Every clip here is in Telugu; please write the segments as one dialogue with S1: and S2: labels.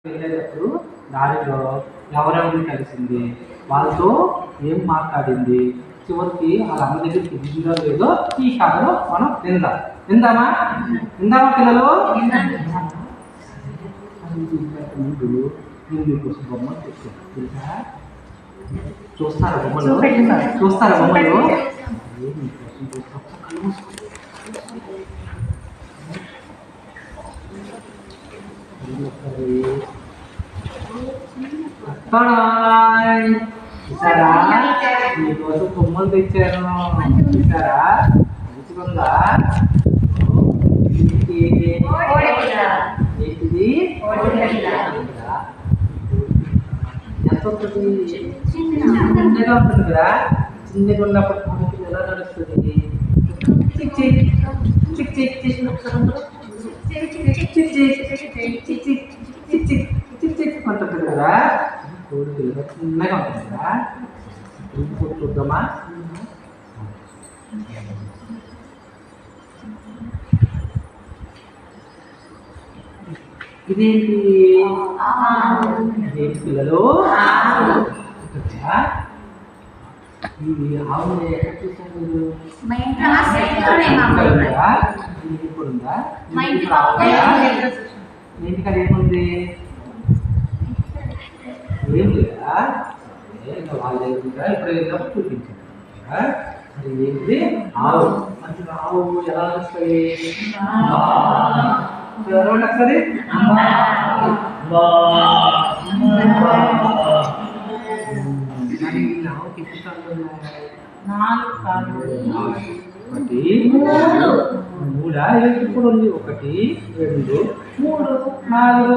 S1: వెళ్ళేటప్పుడు దారిలో ఎవరెవరిని కలిసింది, వాళ్ళతో ఏం మాట్లాడింది, చివరికి వాళ్ళ అమ్మ దగ్గర తిరిగిందో లేదో ఈ కథలో మనం విందామా పిల్లలు? ముందు నేను మీకోసం బొమ్మలు తెచ్చాను తెలుసా? చూస్తారా బొమ్మలు? చూసారా మీకోసం బొమ్మలు తెచ్చాను. చూసారా మంచిగుందా? ఏంటిది? ఎంత ఉంటుంది? చిన్నగా ఉంటుంది కదా. చిన్నగా ఉన్నప్పుడు మనకి ఎలా నడుస్తుంది? చిక్ చిక్ చిక్ చిక్ చిక్ అంటుంది కదా. కోడిపిల్లగా చిన్నగా ఉంటుంది కదా. ఇంకోటి చూద్దామా? ఇదేంటి పిల్లలు? ఇది ఆవుని ఎక్కడ చూసారు మీరు? ఇంటికాడ ఏముంది? ఏం లేదా? వాళ్ళ దగ్గర ఇప్పుడు వెళ్ళినప్పుడు చూపించారు. అది ఏంటిది? ఆవు. మంచి ఆవు ఎలా వస్తాయి? ఎవరు వస్తుంది? ఒకటి మూడా? ఇప్పుడు ఉంది 1 2 3 4.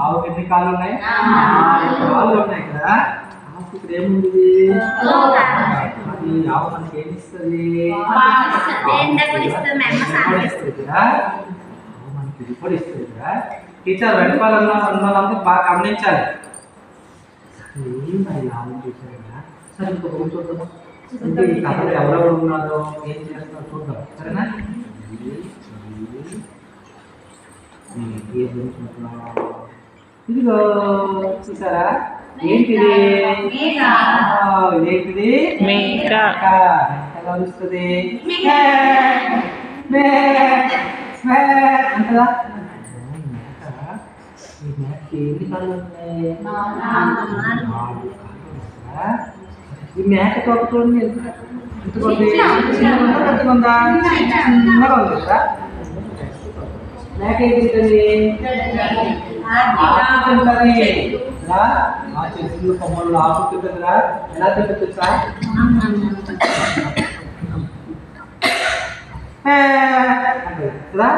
S1: ఆవుకి ఎన్ని కాళ్ళు ఉన్నాయి? 4 కాళ్ళు ఉన్నాయి కదా. ఆవుకి ఇక్కడ ఏముంది? అది ఆవు మనకి ఏమి ఇస్తుంది? కదా. ఆవు మనకి ఇది కూడా ఇస్తుంది కదా. టీచర్ వెనకాలన్నా ఉన్నదంతా బాగా గమనించాలి. మరి ఆవు చూసారు కదా. సరే ఇంకొక చూద్దాం. అంటే ఈ కథలో ఎవరెవరు ఉన్నారో ఏం చేస్తారో చూద్దాం. సరేనా? ఇదిగో చూసారా? ఏంటిది? ఏంటిది? ఎలా వస్తుంది? అంటదా? ఈ మేకకి ఎన్ని కాళ్ళు ఉన్నాయి? 4 కాళ్ళు. ఈ మేక తోట చూడండి ఎంతమంది చిన్నగా ఉంది కదా. మేక ఏం తింటుంది? ఆకు తింటుంది. ఆ చెట్లు కొమ్మలు ఆకు తింటుంది కదా. ఎలా తింటుంది సార్? కదా.